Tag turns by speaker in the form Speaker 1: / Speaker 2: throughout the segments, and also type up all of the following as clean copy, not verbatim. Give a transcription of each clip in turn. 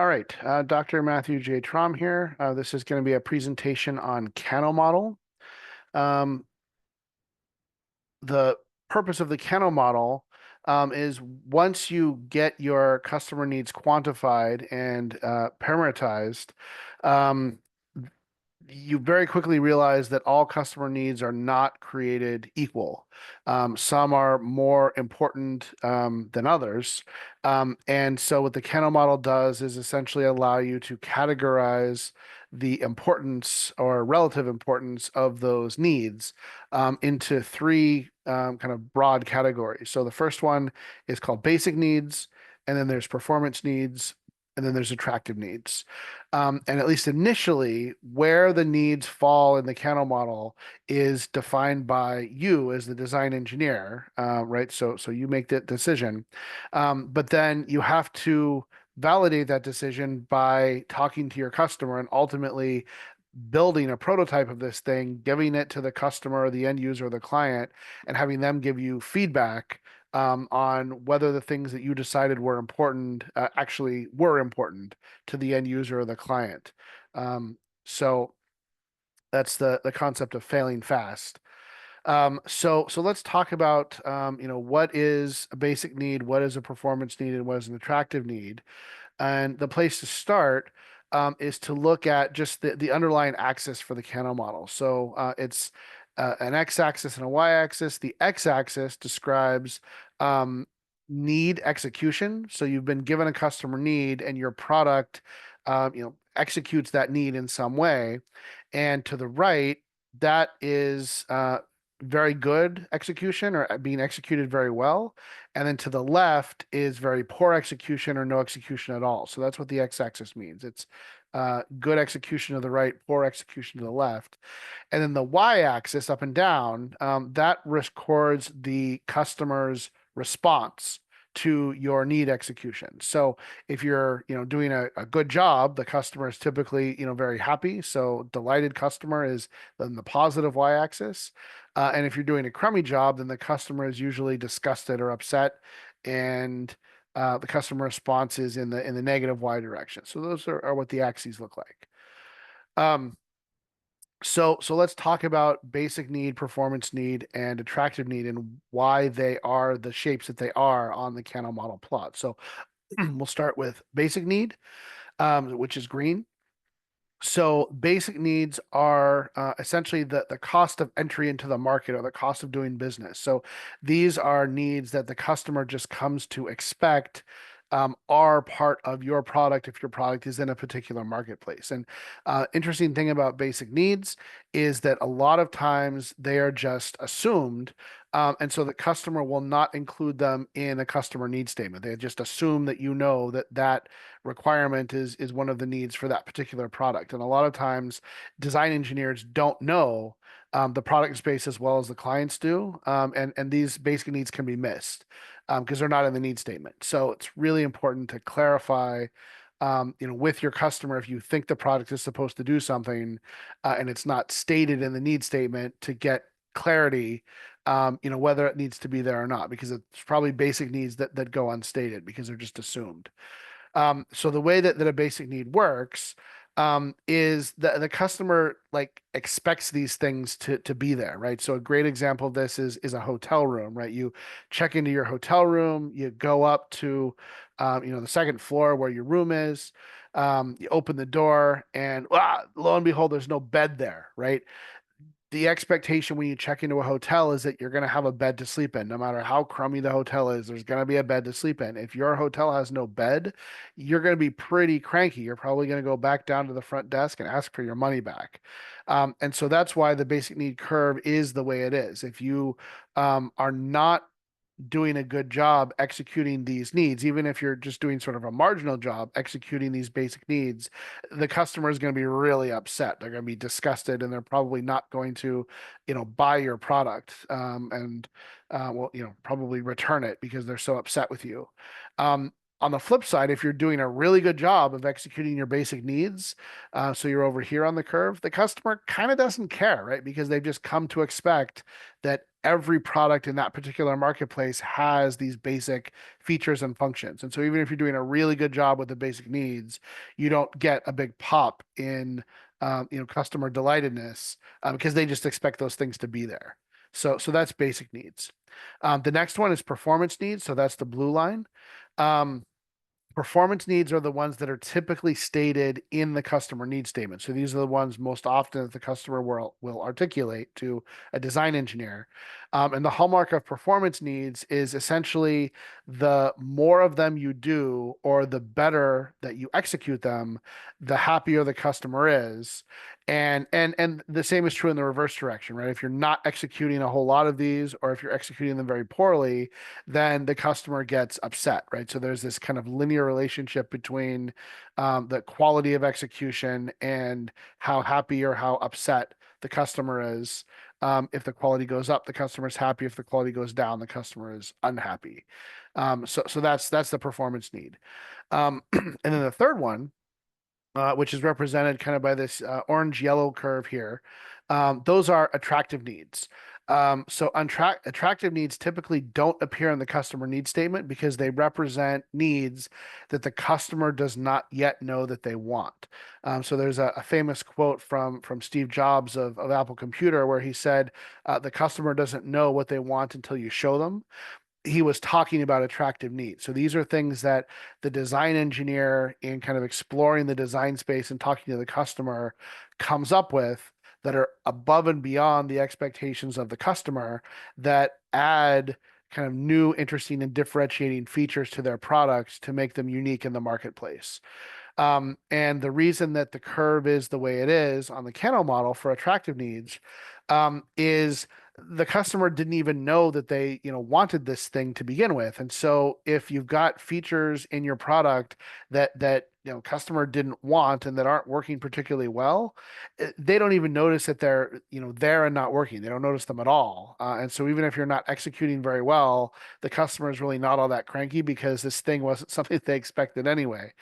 Speaker 1: All right, Dr. Matthew J. Trom here. This is going to be a presentation on Kano model. Um, the purpose of the Kano model is once you get your customer needs quantified and parameterized, um, you very quickly realize that all customer needs are not created equal. Some are more important than others. And so what the Kano model does is essentially allow you to categorize the importance or relative importance of those needs into three kind of broad categories. So the first one is called basic needs, and then there's performance needs, and then there's attractive needs. And at least initially, where the needs fall in the Kano model is defined by you as the design engineer, right? So you make that decision, but then you have to validate that decision by talking to your customer and ultimately building a prototype of this thing, giving it to the customer, the end user, or the client, and having them give you feedback on whether the things that you decided were important actually were important to the end user or the client. So that's the concept of failing fast. So let's talk about what is a basic need, what is a performance need, and what is an attractive need. And the place to start is to look at just the underlying axis for the Kano model. So it's an x-axis and a y-axis. The x-axis describes um, need execution. So you've been given a customer need, and your product, executes that need in some way. And to the right, that is very good execution or being executed very well. And then to the left is very poor execution or no execution at all. So that's what the x-axis means. It's good execution to the right, poor execution to the left. And then the y-axis up and down, that records the customer's response to your need execution. So if you're, doing a good job, the customer is typically, very happy. So delighted customer is then the positive y-axis. And if you're doing a crummy job, then the customer is usually disgusted or upset, and the customer response is in the negative y direction. So those are what the axes look like. Um, so let's talk about basic need, performance need, and attractive need, and why they are the shapes that they are on the Kano model plot. So we'll start with basic need, which is green. So basic needs are essentially the cost of entry into the market or the cost of doing business. So these are needs that the customer just comes to expect are part of your product if your product is in a particular marketplace. And interesting thing about basic needs is that a lot of times they are just assumed. And so the customer will not include them in a customer need statement. They just assume that that requirement is one of the needs for that particular product. And a lot of times, design engineers don't know the product space as well as the clients do, and these basic needs can be missed because they're not in the need statement. So it's really important to clarify. With your customer, if you think the product is supposed to do something and it's not stated in the need statement, to get clarity, whether it needs to be there or not, because it's probably basic needs that go unstated because they're just assumed. So the way that a basic need works is the customer like expects these things to be there, right? So a great example of this is a hotel room, right? You check into your hotel room, you go up to the second floor where your room is. You open the door, and lo and behold, there's no bed there, right? The expectation when you check into a hotel is that you're going to have a bed to sleep in. No matter how crummy the hotel is, there's going to be a bed to sleep in. If your hotel has no bed, you're going to be pretty cranky. You're probably going to go back down to the front desk and ask for your money back. And so that's why the basic need curve is the way it is. If you are not doing a good job executing these needs, even if you're just doing sort of a marginal job executing these basic needs, the customer is going to be really upset. They're going to be disgusted, and they're probably not going to, buy your product, and probably return it because they're so upset with you. On the flip side, if you're doing a really good job of executing your basic needs, so you're over here on the curve, the customer kind of doesn't care, right? Because they've just come to expect that every product in that particular marketplace has these basic features and functions. And so even if you're doing a really good job with the basic needs, you don't get a big pop in customer delightedness because they just expect those things to be there. So that's basic needs. The next one is performance needs. So that's the blue line. Um, Performance needs are the ones that are typically stated in the customer need statement. So these are the ones most often that the customer will articulate to a design engineer. And the hallmark of performance needs is essentially the more of them you do, or the better that you execute them, the happier the customer is. And the same is true in the reverse direction, right? If you're not executing a whole lot of these, or if you're executing them very poorly, then the customer gets upset, right? So there's this kind of linear relationship between the quality of execution and how happy or how upset the customer is. If the quality goes up, the customer is happy. If the quality goes down, the customer is unhappy. So that's the performance need. And then the third one, which is represented kind of by this orange yellow curve here. Those are attractive needs. Attractive needs typically don't appear in the customer need statement because they represent needs that the customer does not yet know that they want. So there's a famous quote from Steve Jobs of Apple Computer where he said, "The customer doesn't know what they want until you show them." He was talking about attractive needs. So these are things that the design engineer, in kind of exploring the design space and talking to the customer, comes up with that are above and beyond the expectations of the customer, that add kind of new, interesting, and differentiating features to their products to make them unique in the marketplace. And the reason that the curve is the way it is on the Kano model for attractive needs is the customer didn't even know that they, wanted this thing to begin with. And so if you've got features in your product that customer didn't want and that aren't working particularly well, they don't even notice that they're, there and not working. They don't notice them at all. And so even if you're not executing very well, the customer is really not all that cranky because this thing wasn't something they expected anyway.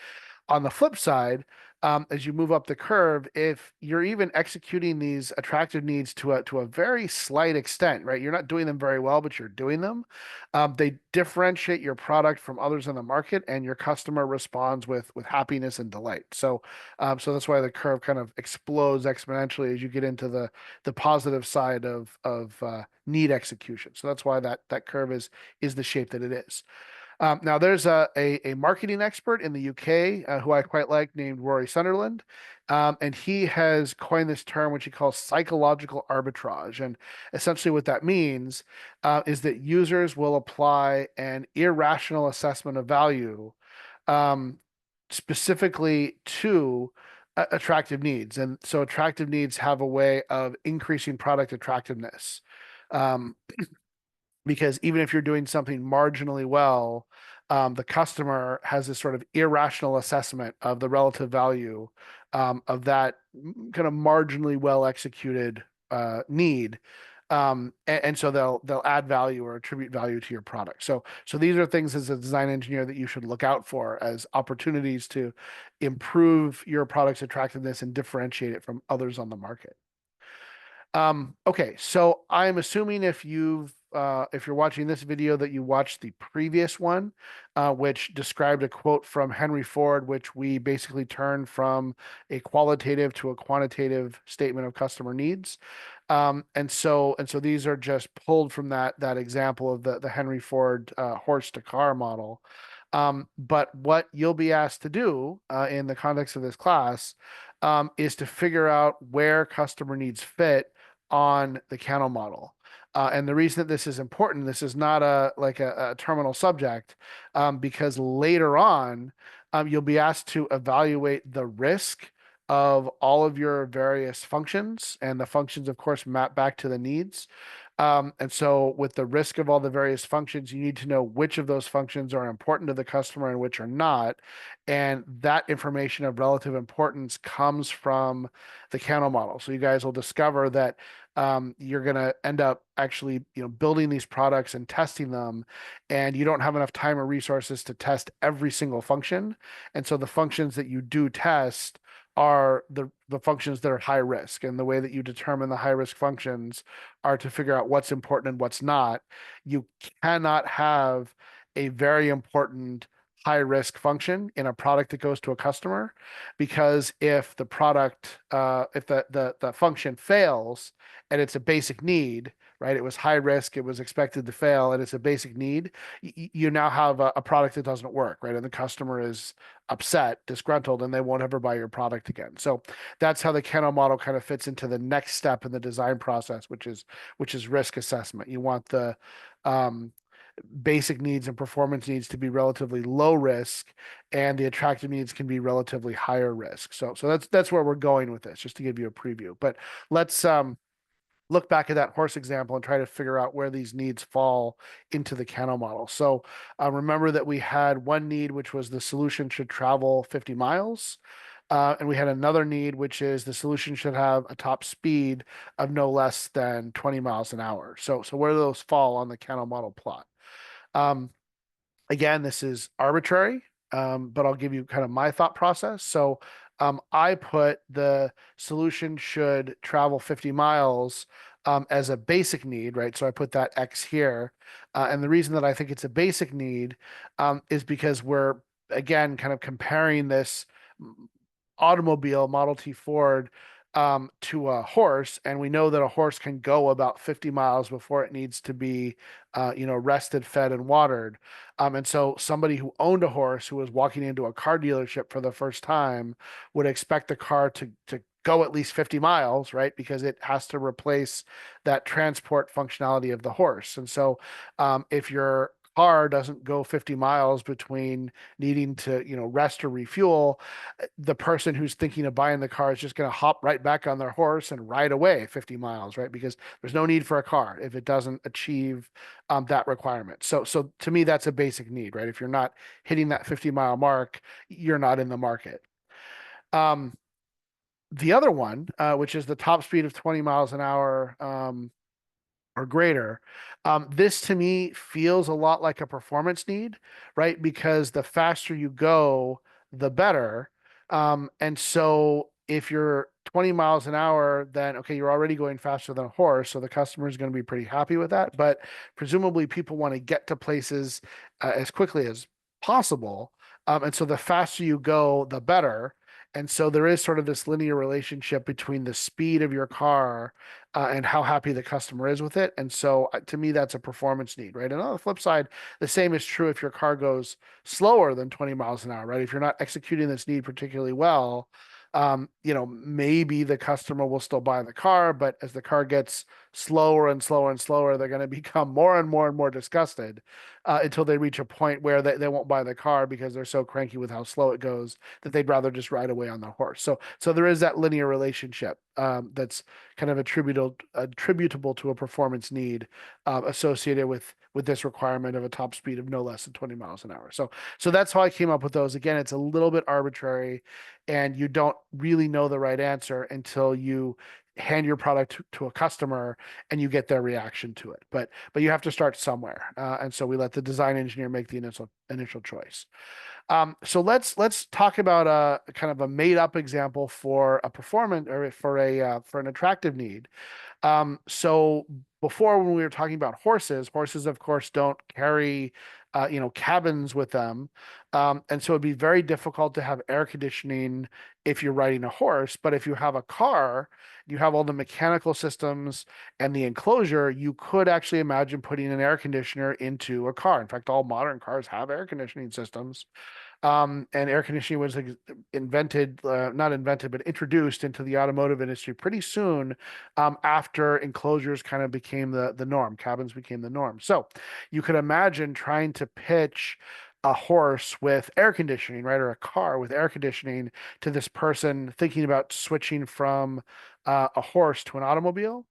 Speaker 1: On the flip side, as you move up the curve, if you're even executing these attractive needs to a very slight extent, right? You're not doing them very well, but you're doing them. They differentiate your product from others in the market, and your customer responds with happiness and delight. So that's why the curve kind of explodes exponentially as you get into the positive side of need execution. So that's why that curve is the shape that it is. Now, there's a marketing expert in the UK who I quite like, named Rory Sunderland. And he has coined this term, which he calls psychological arbitrage. And essentially, what that means is that users will apply an irrational assessment of value um, specifically to attractive needs. And so, attractive needs have a way of increasing product attractiveness. Um, because even if you're doing something marginally well, the customer has this sort of irrational assessment of the relative value of that kind of marginally well executed need. And so they'll add value or attribute value to your product. So these are things as a design engineer that you should look out for as opportunities to improve your product's attractiveness and differentiate it from others on the market. Okay, so I'm assuming if you're watching this video that you watched the previous one, which described a quote from Henry Ford, which we basically turned from a qualitative to a quantitative statement of customer needs. And so these are just pulled from that example of the Henry Ford horse to car model. But what you'll be asked to do in the context of this class is to figure out where customer needs fit on the Kano model. And the reason that this is important, this is not a terminal subject, because later on, you'll be asked to evaluate the risk of all of your various functions, and the functions, of course, map back to the needs. And so with the risk of all the various functions, you need to know which of those functions are important to the customer and which are not. And that information of relative importance comes from the Kano model. So you guys will discover that you're going to end up actually, building these products and testing them, and you don't have enough time or resources to test every single function. And so the functions that you do test are the functions that are high risk. And the way that you determine the high risk functions are to figure out what's important and what's not. You cannot have a very important high risk function in a product that goes to a customer, because if the product if the function fails and it's a basic need, right? It was high risk, it was expected to fail, and it's a basic need. You now have a product that doesn't work, right? And the customer is upset, disgruntled, and they won't ever buy your product again. So that's how the Kano model kind of fits into the next step in the design process, which is risk assessment. You want the um, basic needs and performance needs to be relatively low risk, and the attractive needs can be relatively higher risk. So that's where we're going with this, just to give you a preview. But let's look back at that horse example and try to figure out where these needs fall into the Kano model. So remember that we had one need, which was the solution should travel 50 miles. And we had another need, which is the solution should have a top speed of no less than 20 miles an hour. So where do those fall on the Kano model plot? Um, Again, this is arbitrary, but I'll give you kind of my thought process. So I put the solution should travel 50 miles as a basic need, right? So I put that X here. And the reason that I think it's a basic need is because we're, again, kind of comparing this automobile, Model T Ford, to a horse, and we know that a horse can go about 50 miles before it needs to be, rested, fed, and watered. And so somebody who owned a horse who was walking into a car dealership for the first time would expect the car to go at least 50 miles, right? Because it has to replace that transport functionality of the horse. And so if your car doesn't go 50 miles between needing to, rest or refuel, the person who's thinking of buying the car is just going to hop right back on their horse and ride away 50 miles, right? Because there's no need for a car if it doesn't achieve that requirement. So to me, that's a basic need, right? If you're not hitting that 50-mile mark, you're not in the market. Um, the other one, which is the top speed of 20 miles an hour, or greater. This to me feels a lot like a performance need, right? Because the faster you go, the better. And so if you're 20 miles an hour, then okay, you're already going faster than a horse. So the customer is going to be pretty happy with that. But presumably people want to get to places as quickly as possible. And so the faster you go, the better. And so there is sort of this linear relationship between the speed of your car and how happy the customer is with it. And so to me, that's a performance need, right? And on the flip side, the same is true if your car goes slower than 20 miles an hour, right? If you're not executing this need particularly well, maybe the customer will still buy the car, but as the car gets slower and slower and slower, they're going to become more and more and more disgusted until they reach a point where they won't buy the car because they're so cranky with how slow it goes that they'd rather just ride away on the horse. So there is that linear relationship that's kind of attributable to a performance need associated with this requirement of a top speed of no less than 20 miles an hour. So that's how I came up with those. Again, it's a little bit arbitrary, and you don't really know the right answer until you hand your product to a customer and you get their reaction to it. But you have to start somewhere, and so we let the design engineer make the initial choice. So let's talk about a kind of a made up example for a performance or for an attractive need. So before, when we were talking about horses, of course, don't carry, cabins with them. And so it'd be very difficult to have air conditioning if you're riding a horse. But if you have a car, you have all the mechanical systems and the enclosure, you could actually imagine putting an air conditioner into a car. In fact, all modern cars have air conditioning systems. And air conditioning was not invented, but introduced into the automotive industry pretty soon after enclosures kind of became the norm, cabins became the norm. So you could imagine trying to pitch a horse with air conditioning, right, or a car with air conditioning to this person thinking about switching from a horse to an automobile.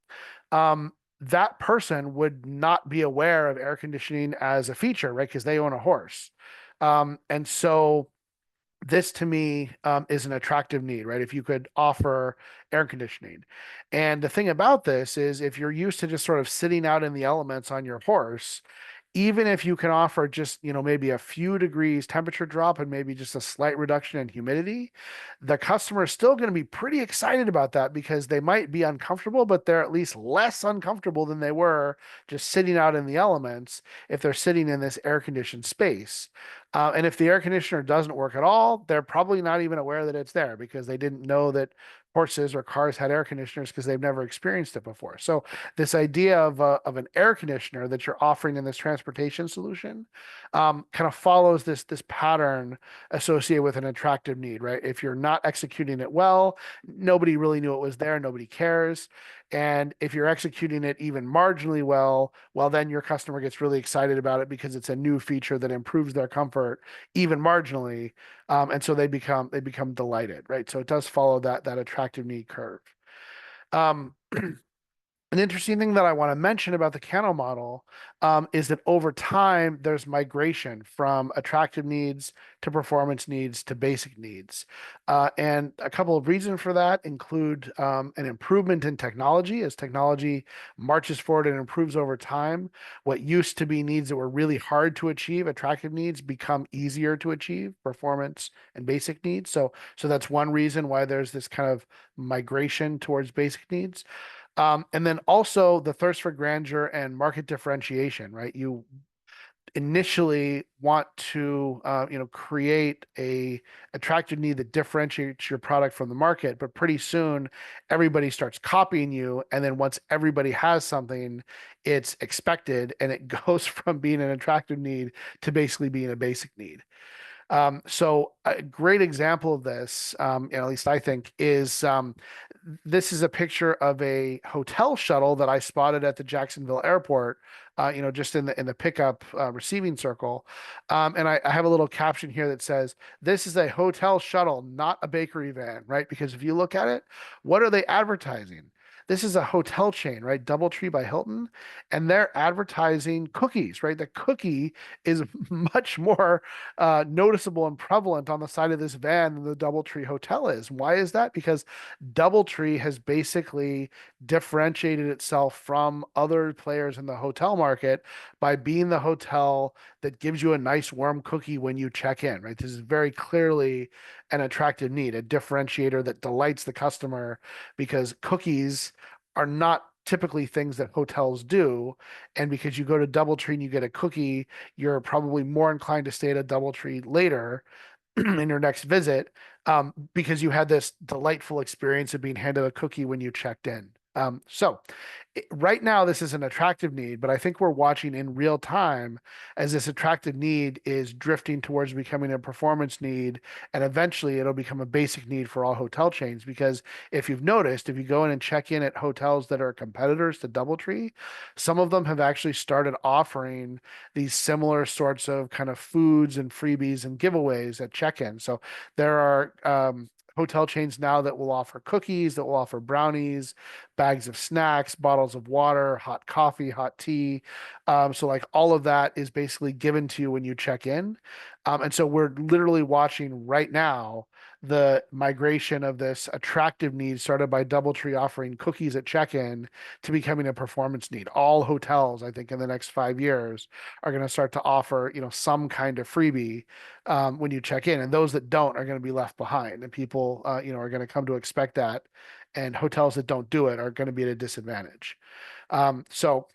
Speaker 1: That person would not be aware of air conditioning as a feature, right? Because they own a horse. And so this to me is an attractive need, right? If you could offer air conditioning. And the thing about this is if you're used to just sort of sitting out in the elements on your horse, even if you can offer just, maybe a few degrees temperature drop and maybe just a slight reduction in humidity, the customer is still going to be pretty excited about that because they might be uncomfortable, but they're at least less uncomfortable than they were just sitting out in the elements if they're sitting in this air conditioned space. And if the air conditioner doesn't work at all, they're probably not even aware that it's there because they didn't know that horses or cars had air conditioners because they've never experienced it before. So this idea of an air conditioner that you're offering in this transportation solution kind of follows this pattern associated with an attractive need, right? If you're not executing it well, nobody really knew it was there, nobody cares. And if you're executing it even marginally well, then your customer gets really excited about it because it's a new feature that improves their comfort even marginally, and so they become delighted, right? So it does follow that attractive need curve. Um, an interesting thing that I want to mention about the Kano model is that over time, there's migration from attractive needs to performance needs to basic needs. And a couple of reasons for that include an improvement in technology. As technology marches forward and improves over time, what used to be needs that were really hard to achieve, attractive needs, become easier to achieve, performance and basic needs. So that's one reason why there's this kind of migration towards basic needs. And then also the thirst for grandeur and market differentiation, right? You initially want to, create a attractive need that differentiates your product from the market, but pretty soon everybody starts copying you. And then once everybody has something, it's expected and it goes from being an attractive need to basically being a basic need. So a great example of this, and at least I think, is this is a picture of a hotel shuttle that I spotted at the Jacksonville airport, just in the pickup receiving circle. And I have a little caption here that says, "This is a hotel shuttle, not a bakery van," right? Because if you look at it, what are they advertising? This is a hotel chain, right? DoubleTree by Hilton, and they're advertising cookies, right? The cookie is much more noticeable and prevalent on the side of this van than the DoubleTree Hotel is. Why is that? Because DoubleTree has basically differentiated itself from other players in the hotel market by being the hotel that gives you a nice warm cookie when you check in, right? This is very clearly an attractive need, a differentiator that delights the customer because cookies are not typically things that hotels do. And because you go to DoubleTree and you get a cookie, you're probably more inclined to stay at a DoubleTree later in your next visit, because you had this delightful experience of being handed a cookie when you checked in. So right now, this is an attractive need, but I think we're watching in real time as this attractive need is drifting towards becoming a performance need, and eventually it'll become a basic need for all hotel chains. Because if you've noticed, if you go in and check in at hotels that are competitors to DoubleTree, some of them have actually started offering these similar sorts of kind of foods and freebies and giveaways at check-in. So there are hotel chains now that will offer cookies, that will offer brownies, bags of snacks, bottles of water, hot coffee, hot tea. So like all of that is basically given to you when you check in. And so we're literally watching right now the migration of this attractive need started by DoubleTree offering cookies at check-in to becoming a performance need. All hotels, I think, in the next 5 years are going to start to offer, some kind of freebie when you check in, and those that don't are going to be left behind, and people, are going to come to expect that, and hotels that don't do it are going to be at a disadvantage. So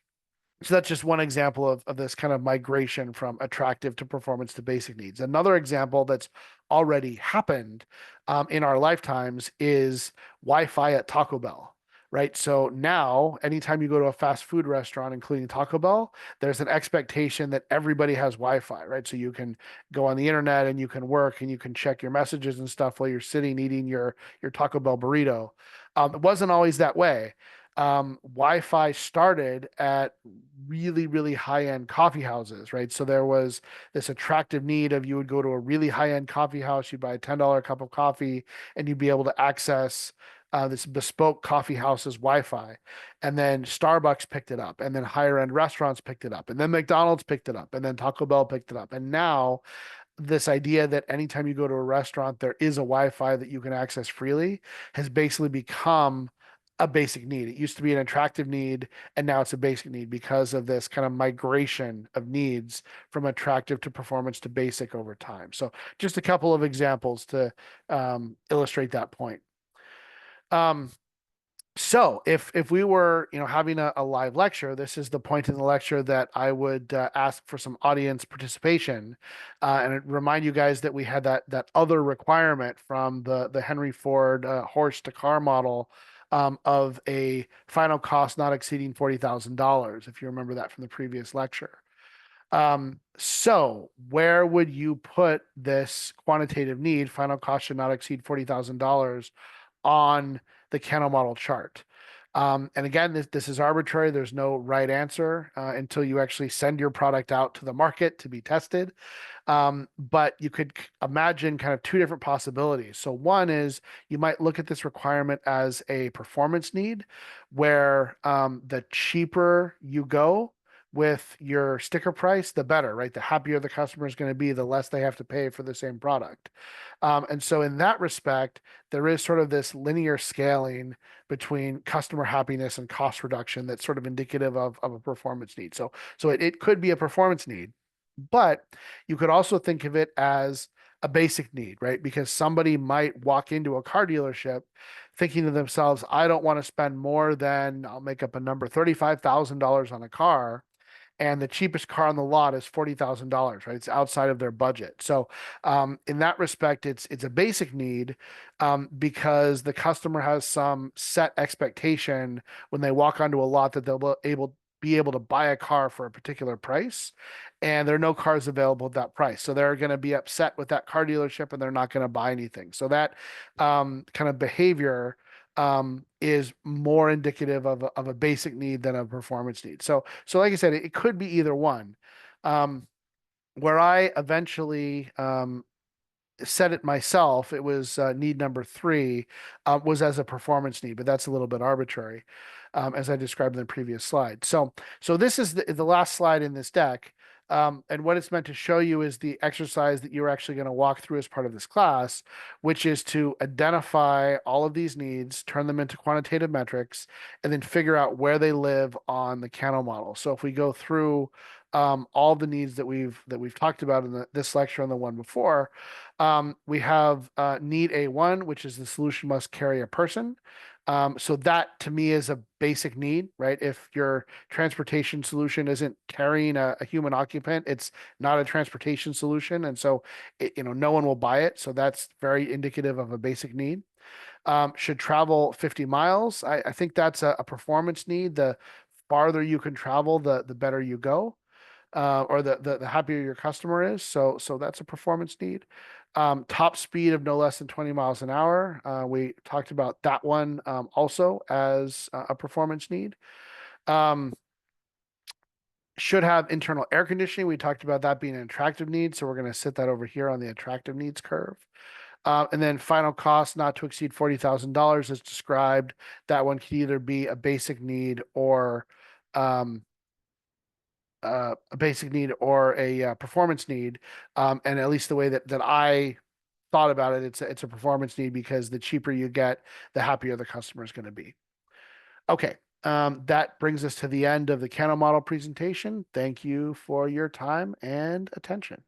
Speaker 1: that's just one example of this kind of migration from attractive to performance to basic needs. Another example that's already happened in our lifetimes is Wi-Fi at Taco Bell, right? So now, anytime you go to a fast food restaurant, including Taco Bell, there's an expectation that everybody has Wi-Fi, right? So you can go on the internet and you can work and you can check your messages and stuff while you're sitting eating your Taco Bell burrito. It wasn't always that way. Wi-Fi started at really, really high-end coffee houses, right? So there was this attractive need of you would go to a really high-end coffee house, you'd buy a $10 cup of coffee, and you'd be able to access this bespoke coffee house's Wi-Fi. And then Starbucks picked it up, and then higher-end restaurants picked it up, and then McDonald's picked it up, and then Taco Bell picked it up. And now this idea that anytime you go to a restaurant, there is a Wi-Fi that you can access freely has basically become a basic need. It used to be an attractive need, and now it's a basic need because of this kind of migration of needs from attractive to performance to basic over time. So just a couple of examples to illustrate that point. Um, so if we were, having a live lecture, this is the point in the lecture that I would ask for some audience participation, and remind you guys that we had that other requirement from the Henry Ford horse to car model, of a final cost not exceeding $40,000, if you remember that from the previous lecture. So where would you put this quantitative need, final cost should not exceed $40,000, on the Kano model chart? And again, this is arbitrary. There's no right answer until you actually send your product out to the market to be tested. But you could imagine kind of two different possibilities. So one is you might look at this requirement as a performance need, where the cheaper you go with your sticker price, the better, right? The happier the customer is going to be, the less they have to pay for the same product. And so in that respect, there is sort of this linear scaling between customer happiness and cost reduction that's sort of indicative of a performance need. So it could be a performance need, but you could also think of it as a basic need, right? Because somebody might walk into a car dealership thinking to themselves, I don't want to spend more than, I'll make up a number, $35,000 on a car, and the cheapest car on the lot is $40,000, right? It's outside of their budget. So, in that respect, it's a basic need, because the customer has some set expectation when they walk onto a lot that they'll be able to buy a car for a particular price, and there are no cars available at that price. So they're going to be upset with that car dealership, and they're not going to buy anything. So that kind of behavior is more indicative of a basic need than a performance need. So like I said, it could be either one. Um, where I eventually said it myself, it was need number three, was as a performance need, but that's a little bit arbitrary, as I described in the previous slide. So this is the last slide in this deck. And what it's meant to show you is the exercise that you're actually going to walk through as part of this class, which is to identify all of these needs, turn them into quantitative metrics, and then figure out where they live on the Kano model. So if we go through all the needs that we've talked about in this lecture and the one before, we have need A1, which is the solution must carry a person. So that to me is a basic need, right? If your transportation solution isn't carrying a human occupant, it's not a transportation solution. And so, no one will buy it. So that's very indicative of a basic need. Should travel 50 miles. I think that's a performance need. The farther you can travel, the better you go, or the happier your customer is. So that's a performance need. Top speed of no less than 20 miles an hour. We talked about that one, also as a performance need. Um, should have internal air conditioning. We talked about that being an attractive need, so we're going to sit that over here on the attractive needs curve. And then final cost not to exceed $40,000 as described. That one could either be a basic need or um, a basic need or a performance need. And at least the way that I thought about it, it's a performance need because the cheaper you get, the happier the customer is going to be. Okay. That brings us to the end of the Kano model presentation. Thank you for your time and attention.